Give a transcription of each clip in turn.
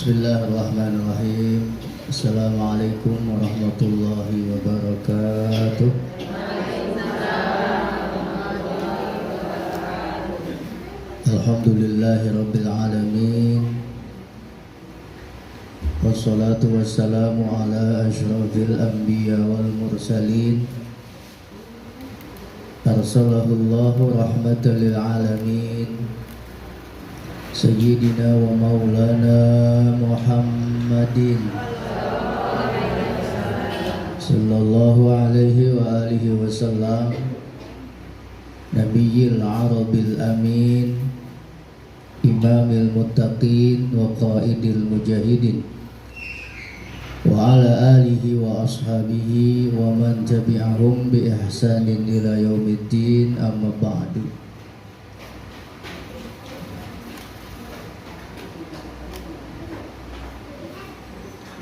Bismillahirrahmanirrahim. Assalamualaikum warahmatullahi wabarakatuh. Alhamdulillahi rabbil alamin. Wassalatu wassalamu ala asyrafil anbiya wal mursalin. Arsalahullahu rahmatan lil alamin. Sayyidina wa maulana Muhammadin sallallahu alaihi wa alihi wasallam, Nabiyil Arabil Amin, Imamil Muttaqin wa Qaidil Mujahidin, wa ala alihi wa ashabihi wa man tabi'ahum bi ihsanin ila yaumiddin, amma ba'du.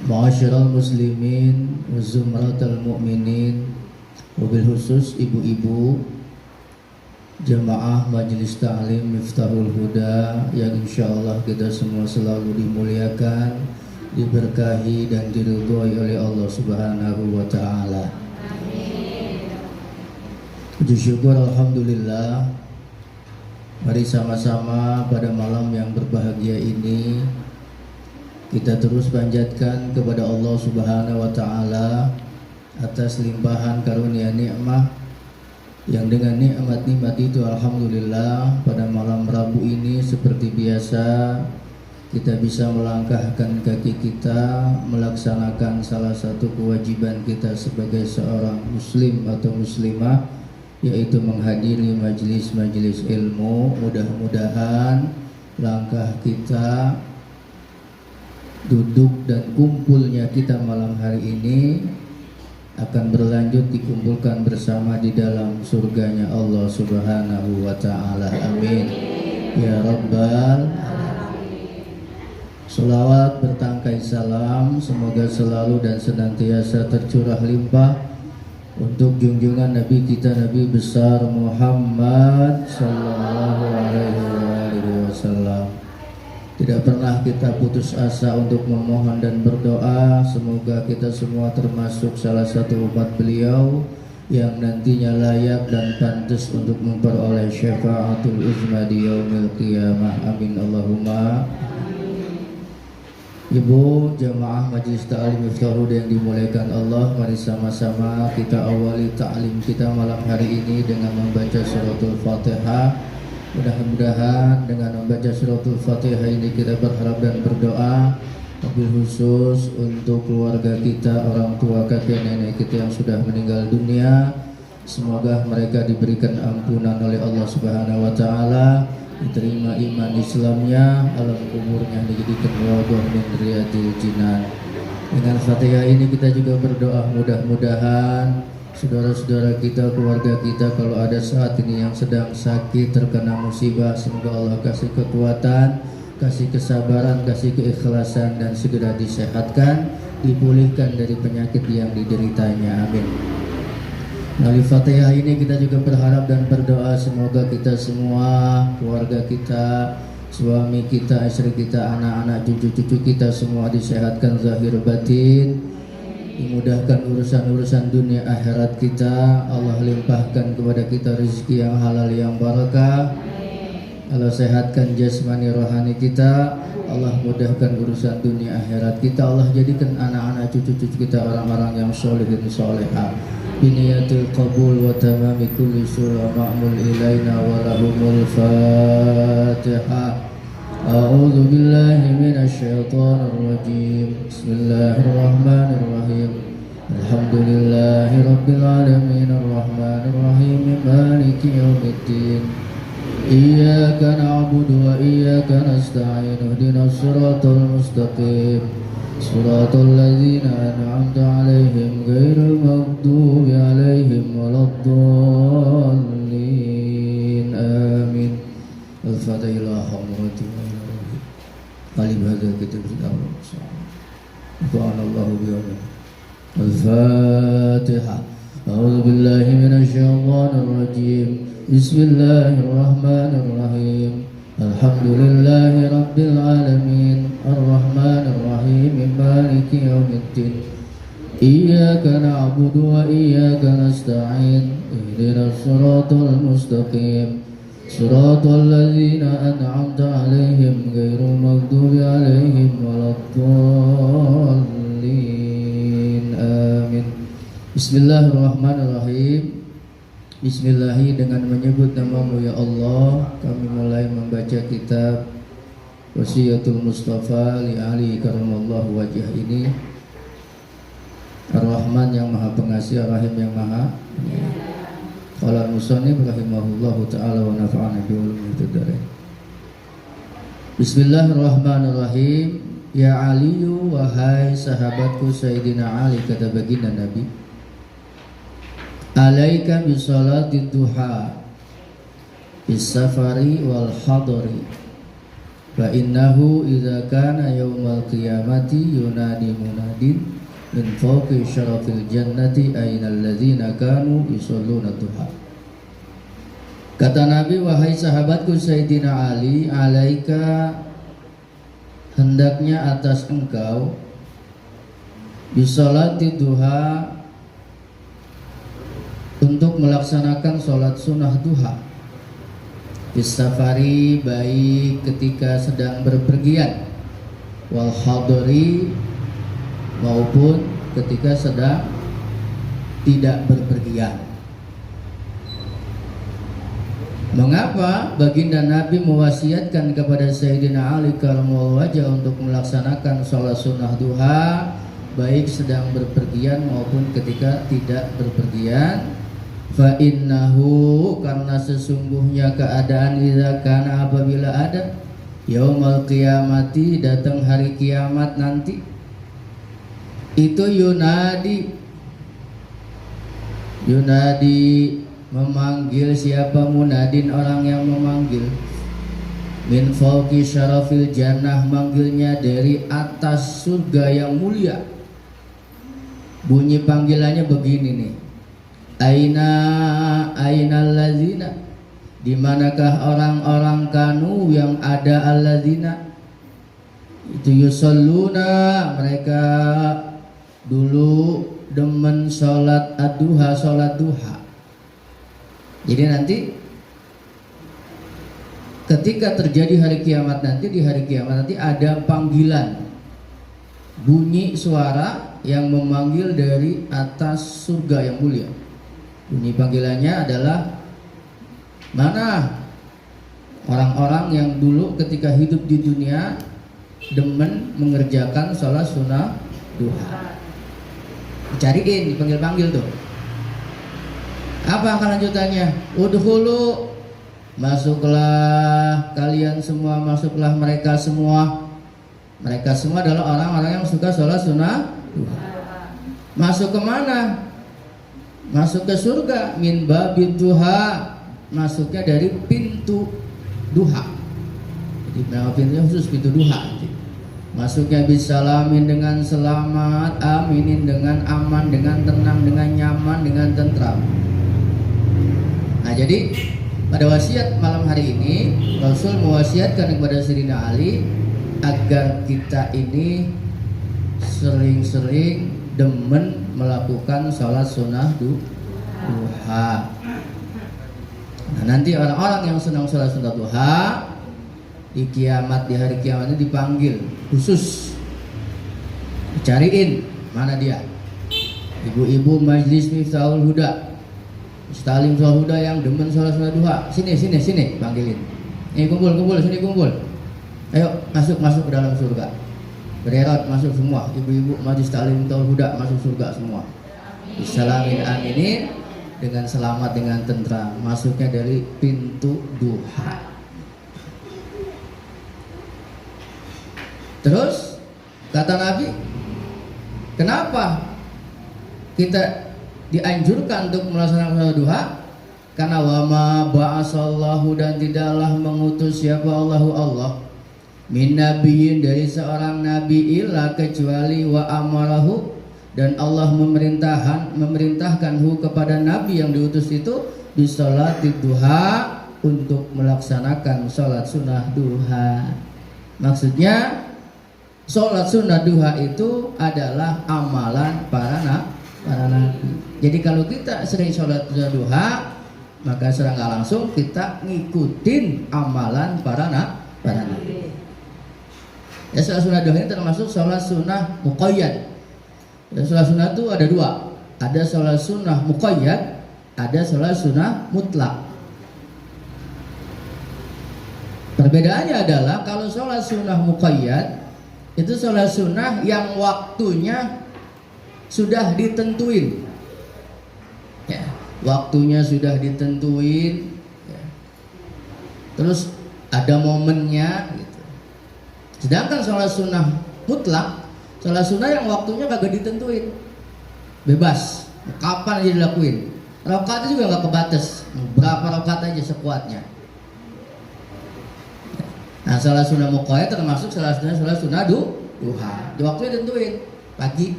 Ma'asyiral muslimin wa zumratal mu'minin, wabil khusus ibu-ibu jamaah majelis ta'lim Miftahul Huda yang insyaallah kita semua selalu dimuliakan, diberkahi dan diridhoi oleh Allah Subhanahu wa taala. Puji syukur alhamdulillah. Mari sama-sama pada malam yang berbahagia ini kita terus panjatkan kepada Allah Subhanahu wa taala atas limpahan karunia nikmat yang dengan nikmat-nikmat itu alhamdulillah pada malam Rabu ini seperti biasa kita bisa melangkahkan kaki kita melaksanakan salah satu kewajiban kita sebagai seorang muslim atau muslimah, yaitu menghadiri majelis-majelis ilmu. Mudah-mudahan langkah kita, duduk dan kumpulnya kita malam hari ini akan berlanjut dikumpulkan bersama di dalam surganya Allah Subhanahu wa ta'ala. Amin ya rabbal alamin. Salawat bertangkai salam semoga selalu dan senantiasa tercurah limpah untuk junjungan Nabi kita, Nabi besar Muhammad sallallahu alaihi wasallam. Tidak pernah kita putus asa untuk memohon dan berdoa semoga kita semua termasuk salah satu umat beliau yang nantinya layak dan pantas untuk memperoleh syafaatul uzma di yaumil qiyamah. Amin Allahumma. Ibu jamaah majelis ta'lim Miftahul Huda yang dimuliakan Allah, mari sama-sama kita awali ta'lim kita malam hari ini dengan membaca suratul Fatihah. Mudah-mudahan dengan membaca suratul Fatihah ini kita berharap dan berdoa wabil khusus untuk keluarga kita, orang tua, kakek nenek kita yang sudah meninggal dunia. Semoga mereka diberikan ampunan oleh Allah Subhanahu wa taala, diterima iman Islamnya, alam kuburnya dijadikan rawdah min riyadil jinan. Dengan Fatihah ini kita juga berdoa mudah-mudahan saudara-saudara kita, keluarga kita kalau ada saat ini yang sedang sakit, terkena musibah, semoga Allah kasih kekuatan, kasih kesabaran, kasih keikhlasan dan segera disehatkan, dipulihkan dari penyakit yang dideritanya. Amin. Melalui Fatihah ini kita juga berharap dan berdoa semoga kita semua, keluarga kita, suami kita, istri kita, anak-anak, cucu-cucu kita semua disehatkan zahir batin, dimudahkan urusan-urusan dunia akhirat kita, Allah limpahkan kepada kita rezeki yang halal yang barakah, Allah sehatkan jasmani rohani kita, Allah mudahkan urusan dunia akhirat kita, Allah jadikan anak-anak cucu-cucu kita orang-orang yang sholihin sholihah. Biniyatul qabul wa tamami kulli surah ma'mul ilaina wa lahumul Fatihah. A'udzu billahi minasyaitonir rajim. Bismillahirrahmanirrahim. Alhamdulillahi rabbil alamin arrahmanir rahim maliki yaumiddin. Iyyaka na'budu wa iyyaka nasta'in. Ihdinas siratal mustaqim. Siratal ladzina an'amta 'alaihim ghairil maghdubi 'alaihim waladdallin. Amin. Al-Fatihah. Alif hadza kitab Allah. Subhanallahu bihamdihi. Al-Fatihah. A'udzu billahi minasy syaithanir rajim. Bismillahirrahmanirrahim. Alhamdulillahi Rabbil Alamin Ar-Rahmanir Rahim Maliki Yawmiddin Iyyaka na'budu wa iyyaka nasta'in Ihdinas siratal mustaqim Siratal ladzina an'amta 'alaihim ghairil maghdubi 'alaihim waladdallin. Amin. Bismillahirrahmanirrahim. Bismillahi, dengan menyebut namamu ya Allah, kami mulai membaca kitab Wasiyatul Mustafa li Ali karamallahu wajah ini. Ar-Rahman yang maha pengasih, Ar-Rahim yang maha. Qala al-musannif rahimahullahu ta'ala wa nafa'ana bi ulumil tadari. Bismillahirrahmanirrahim. Ya Aliyu, wahai sahabatku Sayyidina Ali, kata baginda Nabi, alaika bisalati duha bis safari wal hadari fa innahu idza kana yaumal qiyamati yunadi munadin min fawqi syarafil jannati ainal ladzina kanu yusalluna duha. Kata Nabi, wahai sahabatku Sayyidina Ali, alaika, hendaknya atas engkau, bisalati duha, untuk melaksanakan sholat sunnah duha, bisafari, baik ketika sedang berpergian, wal hadari, maupun ketika sedang tidak berpergian. Mengapa baginda Nabi mewasiatkan kepada Sayyidina Ali karamallahu wajah untuk melaksanakan sholat sunnah duha baik sedang berpergian maupun ketika tidak berpergian? Fa innahu, karena sesungguhnya keadaan idza kana, apabila ada, yaumal qiyamati, datang hari kiamat nanti, itu yunadi memanggil. Siapa munadin? Orang yang memanggil. Min fawqi syarafil jannah, manggilnya dari atas surga yang mulia. Bunyi panggilannya begini nih, Ainal ladzina, dimanakah orang-orang kanu yang ada alladzina itu yusalluna, mereka dulu demen sholat ad-duha, sholat duha. Jadi nanti ketika terjadi hari kiamat nanti, di hari kiamat nanti ada panggilan, bunyi suara yang memanggil dari atas surga yang mulia. Bunyi panggilannya adalah, mana orang-orang yang dulu ketika hidup di dunia demen mengerjakan sholat sunnah duha. Cariin, dipanggil-panggil tuh. Apa kelanjutannya? Udhulu, masuklah kalian semua, masuklah mereka semua. Mereka semua adalah orang-orang yang suka sholat sunnah duha. Masuk kemana? Masuk ke surga. Min babid duha, masuknya dari pintu duha. Jadi nama pintunya khusus pintu duha. Masuknya bisalamin, dengan selamat, aminin, dengan aman, dengan tenang, dengan nyaman, dengan tentram. Nah, jadi pada wasiat malam hari ini Rasul mewasiatkan kepada Sayyidina Ali agar kita ini sering-sering demen melakukan sholat sunnah duha. Nah, nanti orang-orang yang senang sholat sunnah duha di kiamat, di hari kiamat ini dipanggil khusus, dicariin mana dia. Ibu-ibu Majlis Miftahul Huda, Mustalim Miftahul Huda yang demen sholat sunnah duha, sini panggilin. Kumpul sini, kumpul. Ayo masuk ke dalam surga. Bererat masuk semua, ibu-ibu Majlis Ta'lim Miftahul Huda masuk surga semua. Bisalamin aminin, dengan selamat, dengan tentram, masuknya dari pintu duha. Terus kata Nabi, kenapa kita dianjurkan untuk melaksanakan sholat duha? Karena wama ba'asallahu, dan tidaklah mengutus siapa Allah min nabiyyin, dari seorang nabi, illa kecuali wa amarahu, dan Allah memerintahkan kepada nabi yang diutus itu bisolati duha, untuk melaksanakan sholat sunnah duha. Maksudnya sholat sunnah duha itu adalah amalan para nabi. Jadi kalau kita sering sholat sunnah duha, maka secara nggak langsung kita ngikutin amalan para nabi. Ya, sholat sunnah duha ini termasuk sholat sunnah muqayyad. Dan sholat sunnah itu ada dua, ada sholat sunnah muqayyad, ada sholat sunnah mutlak. Perbedaannya adalah kalau sholat sunnah muqayyad itu sholat sunnah yang waktunya sudah ditentuin, ya, waktunya sudah ditentuin, ya. Terus ada momennya gitu. Sedangkan sholat sunnah mutlak, sholat sunnah yang waktunya kagak ditentuin, bebas, kapan aja dilakuin. Rakaatnya juga nggak kebatas, berapa rakaat aja sekuatnya. Nah, sholat sunnah muqayyad termasuk sholat sunnah duha. Di waktunya ditentuin, pagi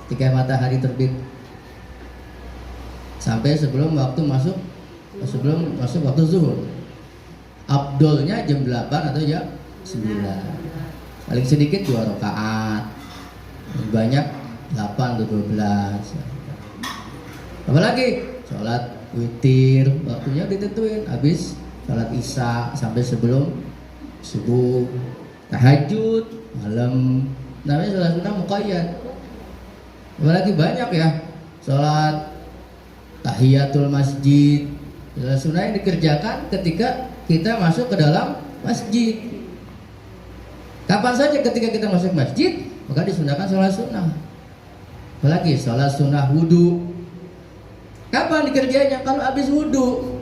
ketika matahari terbit sampai sebelum waktu masuk waktu zuhur. Afdolnya jam 8 atau jam 9. Paling sedikit 2 rakaat, banyak 8 atau 12. Apalagi sholat witir, waktunya ditentuin, habis sholat isya sampai sebelum subuh, tahajud malam, namanya sholat sunnah muqayyad. Apalagi banyak ya, sholat tahiyatul masjid, sholat sunnah yang dikerjakan ketika kita masuk ke dalam masjid. Kapan saja ketika kita masuk masjid, maka disunahkan sholat sunnah. Apalagi sholat sunnah wudhu, kapan dikerjanya? Kalau habis wudhu.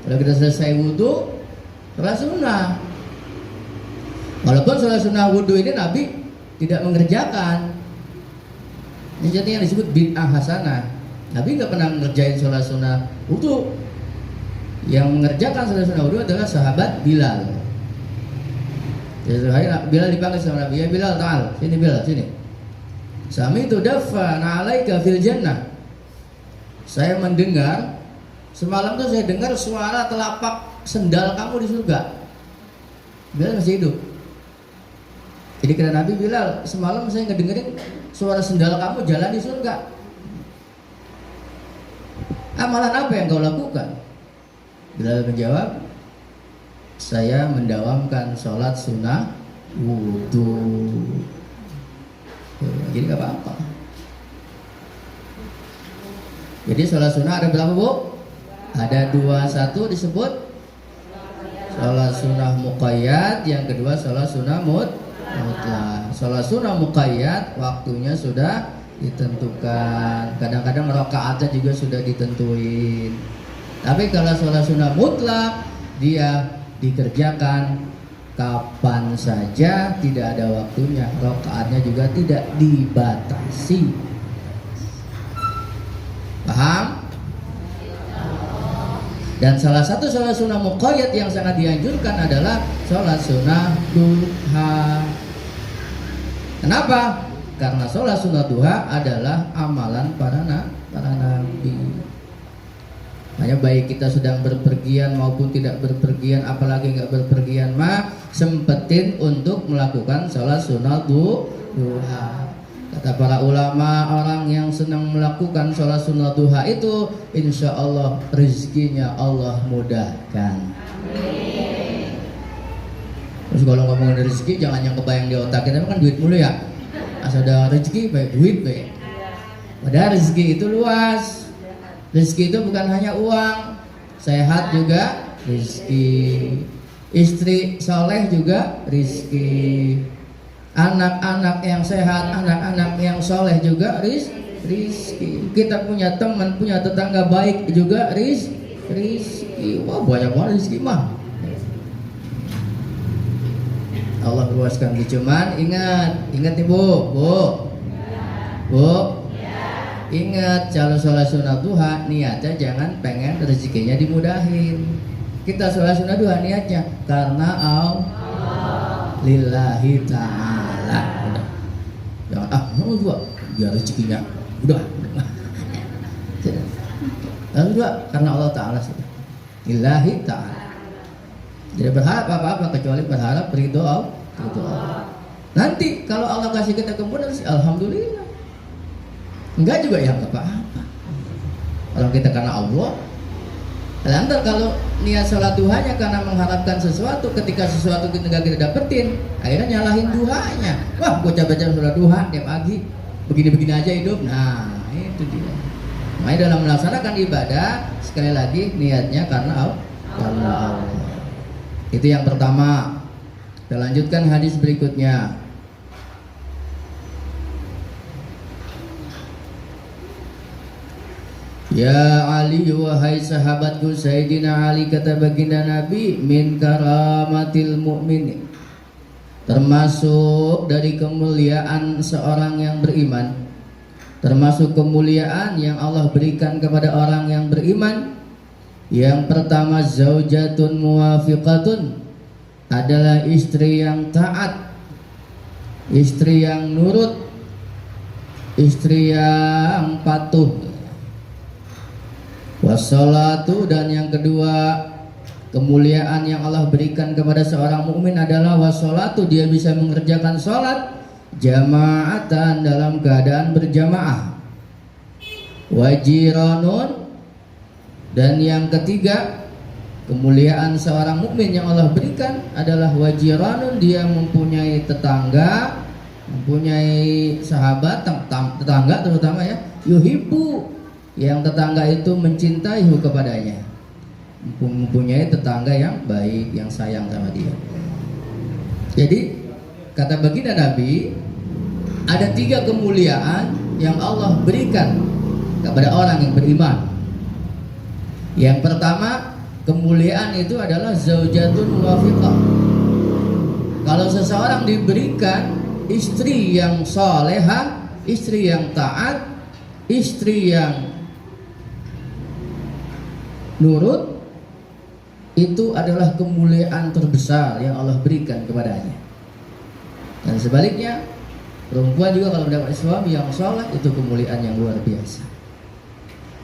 Kalau kita selesai wudhu, sholat sunnah. Walaupun sholat sunnah wudhu ini Nabi tidak mengerjakan, ini jadi yang disebut bid'ah hasanah. Nabi nggak pernah mengerjain sholat sunnah wudhu. Yang mengerjakan sholat sunnah wudhu adalah sahabat Bilal. Jadi Bilal dipanggil sama Nabi, ya Bilal, ta'al, sini Bilal, sini. Sami itu dafa na'alaika fil jannah. Saya mendengar, semalam tuh saya dengar suara telapak sendal kamu di surga. Bilal masih hidup. Jadi kata Nabi, Bilal, semalam saya ngedengerin suara sendal kamu jalan di surga. Amalan apa yang kau lakukan? Bilal menjawab, saya mendawamkan sholat sunnah wudhu. Jadi gak apa-apa. Jadi sholat sunnah ada berapa, Bu? Ada 2. Satu disebut sholat sunnah muqayyad, yang kedua sholat sunnah mutlak. Sholat sunnah muqayyad waktunya sudah ditentukan, kadang-kadang rakaatnya juga sudah ditentuin. Tapi kalau sholat sunnah mutlak, dia dikerjakan kapan saja, tidak ada waktunya, rakaatnya juga tidak dibatasi. Paham? Dan salah satu sholat sunnah muqayyad yang sangat dianjurkan adalah sholat sunnah duha. Kenapa? Karena sholat sunnah duha adalah amalan para nabi. Hanya baik kita sedang berpergian maupun tidak berpergian, apalagi nggak berpergian mah sempetin untuk melakukan sholat sunnah duha. Kata para ulama, orang yang senang melakukan sholat sunnah duha itu insya Allah rezekinya Allah mudahkan. Amin. Terus kalau ngomongin rezeki jangan yang kebayang di otak kita kan duit mulu ya. Asal ada rezeki baik duit baik. Padahal rezeki itu luas. Rezeki itu bukan hanya uang, sehat juga rezeki, istri soleh juga rezeki, anak-anak yang sehat, anak-anak yang soleh juga rezeki. Kita punya teman, punya tetangga baik juga rezeki. Wah, banyak banget rezeki mah. Allah luaskan. Cuman ingat nih Bu. Ingat, kalau sholat sunnah duha niatnya jangan pengen rezekinya dimudahin. Kita sholat sunnah duha niatnya karena Allah lillahi ta'ala. Jangan dua biar rezekinya udah. Lalu dua karena Allah Ta'ala sudah. lillahi ta'ala. Tidak berharap apa-apa kecuali berharap ridho Allah. Nanti kalau Allah kasih kita kemudahan, alhamdulillah. Enggak juga ya enggak apa-apa. Kalau kita karena Allah. Lantas kalau niat sholat duhanya karena mengharapkan sesuatu, ketika sesuatu kita nggak kita dapetin, akhirnya nyalahin duhanya. Wah, gue baca sholat duha tiap pagi, begini-begini aja hidup. Nah, itu dia. Makanya dalam melaksanakan ibadah, sekali lagi niatnya karena Allah. Itu yang pertama. Kita lanjutkan hadis berikutnya. Ya Ali, wahai sahabatku Sayyidina Ali, kata baginda Nabi, min karamatil mu'min, termasuk dari kemuliaan seorang yang beriman, termasuk kemuliaan yang Allah berikan kepada orang yang beriman. Yang pertama, zaujatun muwafiqatun, adalah istri yang taat, istri yang nurut, istri yang patuh. Wassalatu, dan yang kedua kemuliaan yang Allah berikan kepada seorang mukmin adalah wassalatu, dia bisa mengerjakan sholat jamaatan, dalam keadaan berjamaah. Wajiranun, dan yang ketiga kemuliaan seorang mukmin yang Allah berikan adalah wajiranun, dia mempunyai tetangga, mempunyai sahabat, tetangga terutama ya, yuhibbu, yang tetangga itu mencintai kepadanya, mempunyai tetangga yang baik, yang sayang sama dia. Jadi kata baginda Nabi, ada 3 kemuliaan yang Allah berikan kepada orang yang beriman. Yang pertama, kemuliaan itu adalah zaujatun muwafiqah. Kalau seseorang diberikan istri yang salehah, istri yang taat, istri yang nurut, itu adalah kemuliaan terbesar yang Allah berikan kepadanya. Dan sebaliknya, perempuan juga kalau mendapat suami yang saleh, itu kemuliaan yang luar biasa.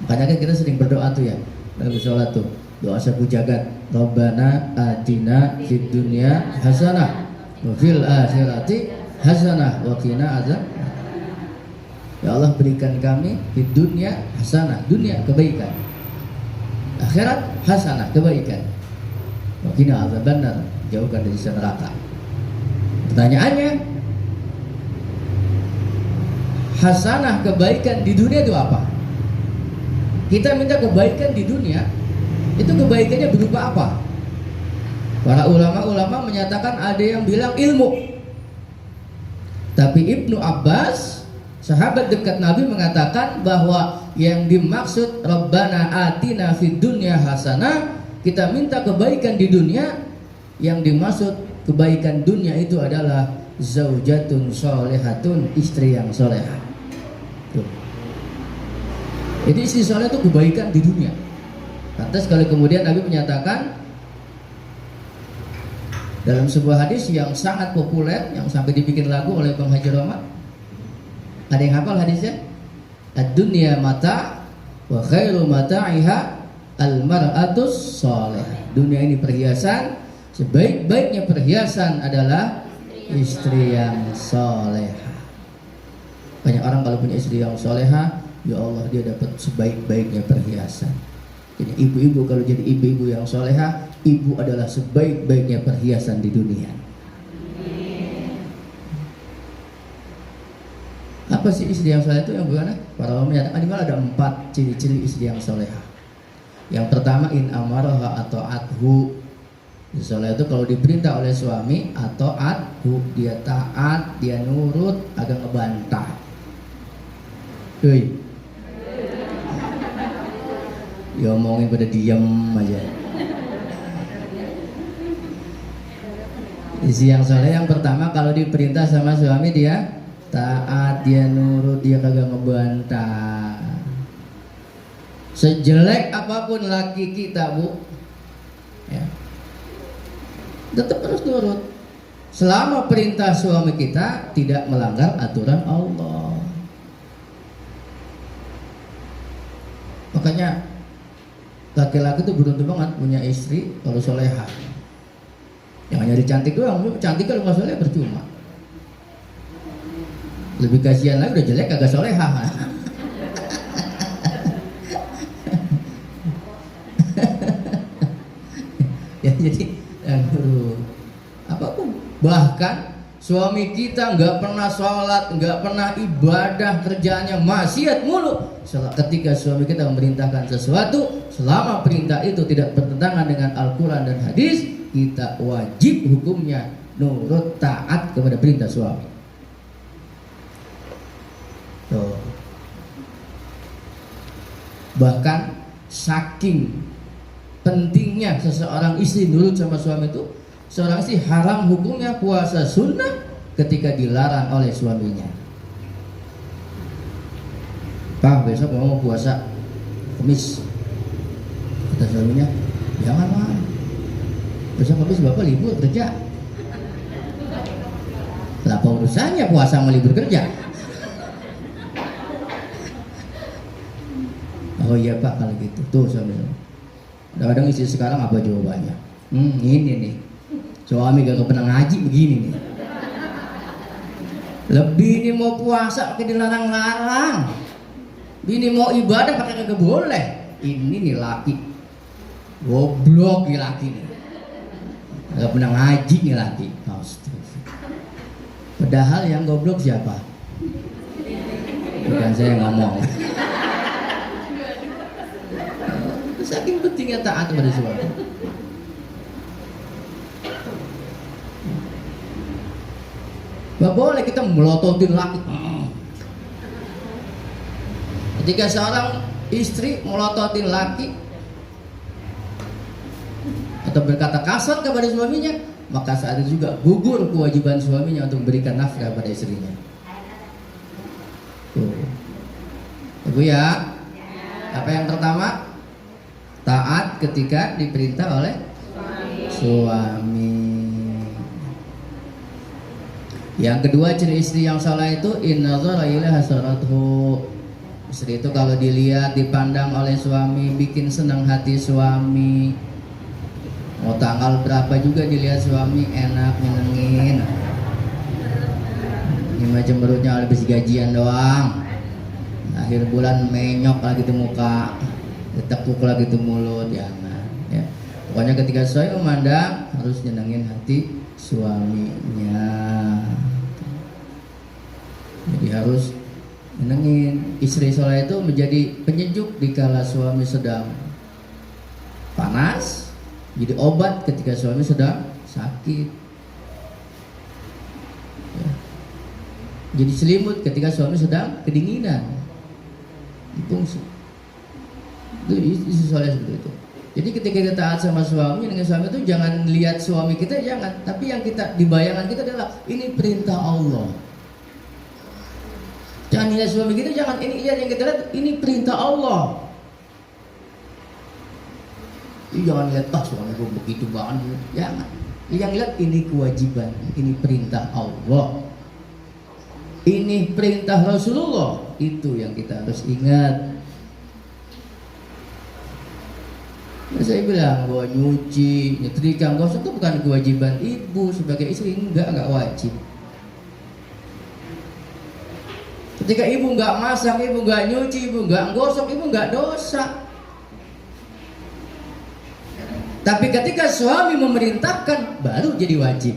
Makanya kan kita sering berdoa tuh ya, dalam sholat tuh, doa sapu jagat, Rabbana atina fid dunya hasanah wa fil akhirati hasanah wa qina azab. Ya Allah, berikan kami di dunia hasanah, dunia kebaikan, akhirat hasanah, kebaikan, wa qina azabannar, jauhkan dari siksa neraka. Pertanyaannya, hasanah, kebaikan di dunia itu apa? Kita minta kebaikan di dunia, itu kebaikannya berupa apa? Para ulama-ulama menyatakan ada yang bilang ilmu. Tapi Ibnu Abbas, sahabat dekat Nabi, mengatakan bahwa yang dimaksud Rabbana atina fid dunya hasanah, kita minta kebaikan di dunia, yang dimaksud kebaikan dunia itu adalah zaujatun solehatun, istri yang solehah. Jadi istri soleh itu kebaikan di dunia. Lantas kalau kemudian Nabi menyatakan dalam sebuah hadis yang sangat populer, yang sampai dibikin lagu oleh Bang Haji Roma, ada yang hafal hadisnya? Ad-dunya mata wa khairu mata'iha al-mar'atus soleh. Dunia ini perhiasan, sebaik-baiknya perhiasan adalah istri yang soleha. Banyak orang kalau punya istri yang soleha, ya Allah, dia dapat sebaik-baiknya perhiasan. Jadi ibu-ibu kalau jadi ibu-ibu yang soleha, ibu adalah sebaik-baiknya perhiasan di dunia. Apa sih istri yang soleh itu yang bagaimana? Para ulama menyatakan di mana ada 4 ciri-ciri istri yang soleha. Yang pertama, in amaraha atau athu. Soleh itu kalau diperintah oleh suami atau athu, dia taat, dia nurut, agak ngebantah. Ya omongin pada diam aja. Istri yang soleh yang pertama kalau diperintah sama suami dia taat, dia nurut, dia kagak ngebantah. Sejelek apapun laki kita, Bu, ya, tetap harus nurut selama perintah suami kita tidak melanggar aturan Allah. Makanya laki-laki tuh beruntung banget punya istri kalau soleha. Jangan nyari cantik doang, lu cantik kalau nggak soleh percuma. Lebih kasihan lagi udah jelek agak soleha. Ya jadi apapun, bahkan suami kita nggak pernah sholat, nggak pernah ibadah, kerjaannya maksiat mulu. Ketika suami kita memerintahkan sesuatu, selama perintah itu tidak bertentangan dengan Al-Quran dan hadis, kita wajib hukumnya nurut taat kepada perintah suami. Tuh. Bahkan saking pentingnya seseorang istri nurut sama suami itu, seorang istri haram hukumnya puasa sunnah ketika dilarang oleh suaminya. Pak, besok mau puasa Kamis. Kata suaminya, jangan mah. Besok Kamis bapak libur kerja. Kenapa urusannya puasa sama libur kerja? Oh iya pak, kalau gitu. Tuh suami. Kadang-kadang istri sekarang apa jawabannya? Ini nih, suami gak pernah ngaji begini nih. Lebih ini mau puasa pakai dilarang-larang, ini mau ibadah pakai kagak boleh. Ini nih laki goblok nih laki nih, gak pernah ngaji nih laki. Padahal yang goblok siapa? Bukan saya yang ngomong. Saking pentingnya taat kepada suami. Gak boleh kita melototin laki. Ketika seorang istri melototin laki atau berkata kasar kepada suaminya, maka saat itu juga gugur kewajiban suaminya untuk memberikan nafkah pada istrinya. Ibu ya, apa yang pertama? Taat ketika diperintah oleh suami. Yang kedua, ciri istri yang salah itu innadzara ilaiha hasaratuhu. Istri itu kalau dilihat, dipandang oleh suami, bikin senang hati suami. Mau tanggal berapa juga dilihat suami, enak, nyenengin. Ini macam perutnya habis gajian doang. Akhir bulan menyok lagi di muka, ditekuk lagi di mulut, jangan. Ya. Pokoknya ketika suami memandang harus nyenengin hati suaminya. Jadi harus nyenengin. Istri soleh itu menjadi penyejuk dikala suami sedang panas, jadi obat ketika suami sedang sakit. Ya. Jadi selimut ketika suami sedang kedinginan. Itu istri soleh seperti itu. Jadi ketika kita taat sama suami, dengan suami itu jangan lihat suami kita, jangan. Tapi yang kita dibayangkan kita adalah ini perintah Allah. Jangan lihat suami kita, jangan ini lihat yang kita lihat ini perintah Allah. Jangan lihat suami gue begitu banget, jangan. Yang lihat ini kewajiban, ini perintah Allah. Ini perintah Rasulullah, itu yang kita harus ingat. Saya bilang bahwa nyuci, nyetrika, gosok itu bukan kewajiban ibu sebagai istri, enggak wajib. Ketika ibu nggak masak, ibu nggak nyuci, ibu nggak gosok, ibu nggak dosa. Tapi ketika suami memerintahkan, baru jadi wajib.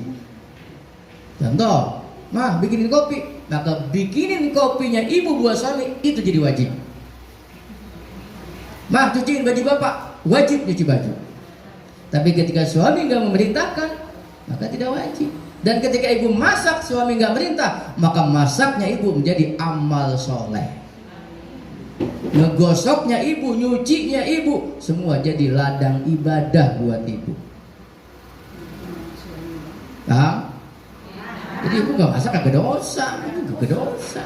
Contoh, mah bikinin kopi, maka bikinin kopinya ibu buat suami, itu jadi wajib. Mah cuciin baju bapak, wajib cuci baju. Tapi ketika suami nggak memerintahkan, maka tidak wajib. Dan ketika ibu masak, suami nggak merintah, maka masaknya ibu menjadi amal soleh. Ngegosoknya ibu, nyucinya ibu, semua jadi ladang ibadah buat ibu. Paham? Jadi ibu nggak masak kagak dosa, ibu kagak dosa.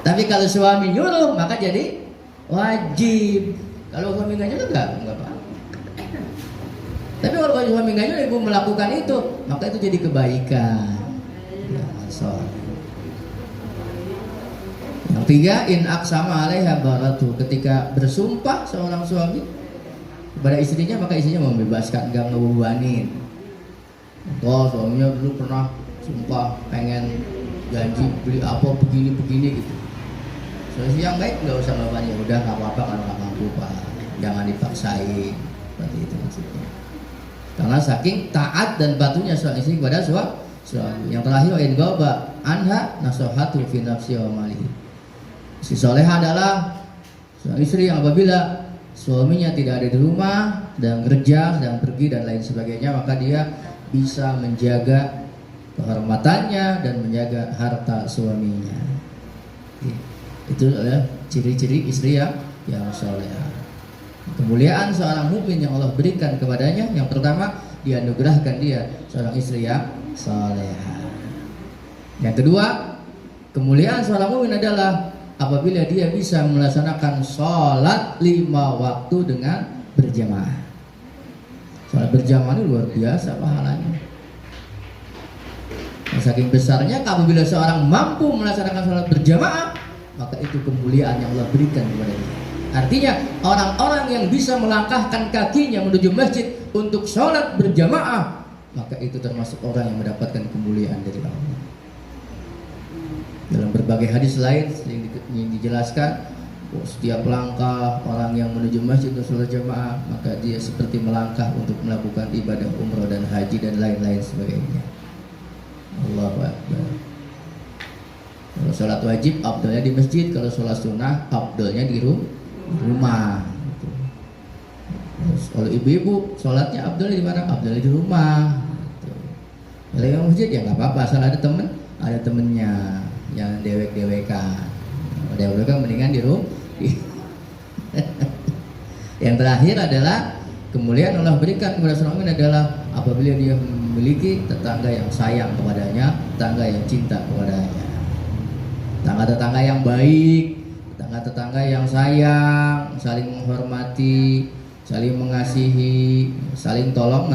Tapi kalau suami nyuruh, maka jadi wajib. Kalau suami nggak nyuruh, nggak apa. Tapi kalau suami nggak nyuruh, ibu melakukan itu, maka itu jadi kebaikan. Ya, yang ketiga, in aqsama 'alaiha baratu, ketika bersumpah seorang suami kepada istrinya, maka istrinya membebaskan, enggak ngebebanin. Oh, suaminya dulu pernah sumpah pengen janji beli apa begini gitu. Solusi yang baik nggak usah ngelawan, ya udah nggak apa-apa kalau nggak mampu pak, jangan dipaksain, seperti itu maksudnya. Karena saking taat dan patuhnya seorang istri kepada suami. Yang terakhir, in ghaba anha nasihatu fi nafsi wa malihi. Istri soleha adalah seorang istri yang apabila suaminya tidak ada di rumah, sedang kerja, sedang pergi dan lain sebagainya, maka dia bisa menjaga kehormatannya dan menjaga harta suaminya. Itu adalah ciri-ciri istri yang soleha. Kemuliaan seorang mukmin yang Allah berikan kepadanya, yang pertama, dianugerahkan dia seorang istri yang soleha. Yang kedua, kemuliaan seorang mukmin adalah apabila dia bisa melaksanakan sholat 5 waktu dengan berjamaah. Sholat berjamaah ini luar biasa pahalanya. Saking besarnya apabila seorang mampu melaksanakan sholat berjamaah, maka itu kemuliaan yang Allah berikan kepada dia. Artinya orang-orang yang bisa melangkahkan kakinya menuju masjid untuk sholat berjamaah, maka itu termasuk orang yang mendapatkan kemuliaan dari Allah. Dalam berbagai hadis lain yang dijelaskan, setiap langkah orang yang menuju masjid untuk sholat jamaah, maka dia seperti melangkah untuk melakukan ibadah umroh dan haji dan lain-lain sebagainya. Allahu Akbar. Kalau sholat wajib afdalnya di masjid, kalau sholat sunnah afdalnya di rumah. Kalau ibu-ibu sholatnya afdalnya di mana? Afdalnya di rumah. Kalau yang masjid ya nggak apa-apa, asal ada temennya, yang dewek-dewekan. Dewek-dewekan mendingan di rumah. Yang terakhir adalah kemuliaan Allah berikan kepada seorang mukmin adalah apabila dia memiliki tetangga yang sayang kepadanya, tetangga yang cinta kepadanya, tetangga-tetangga yang baik, tetangga-tetangga yang sayang, saling menghormati, saling mengasihi, saling tolong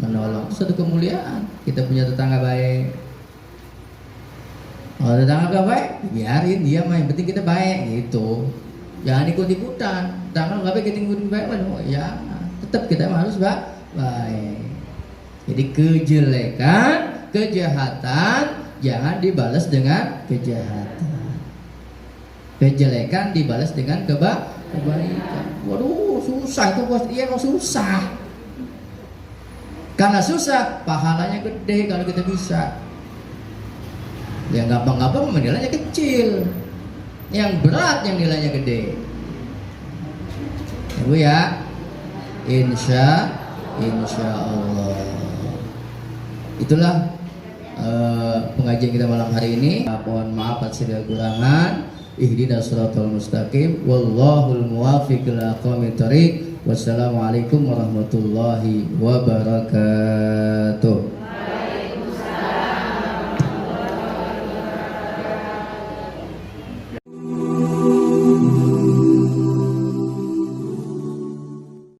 menolong. Itu satu kemuliaan. Kita punya tetangga baik. Kalau tetangga gak baik, biarin dia mah, yang penting kita baik gitu. Jangan ikut-ikutan. Tetangga gak baik, kita ikut baik, ya tetap kita harus baik. Jadi kejelekan, kejahatan jangan dibalas dengan kejahatan. Kejelekan dibalas dengan kebaikan. Waduh, susah itu bos, iya kok susah. Karena susah, pahalanya gede kalau kita bisa. Yang gampang-gampang nilainya kecil, yang berat yang nilainya gede. Ibu ya, insya Allah. Itulah pengajian kita malam hari ini. Mohon maaf atas segala kekurangan. Ihdinas shiratal mustaqim, wallahul muwaffiq ila aqwamit thoriq. Wassalamualaikum warahmatullahi wabarakatuh.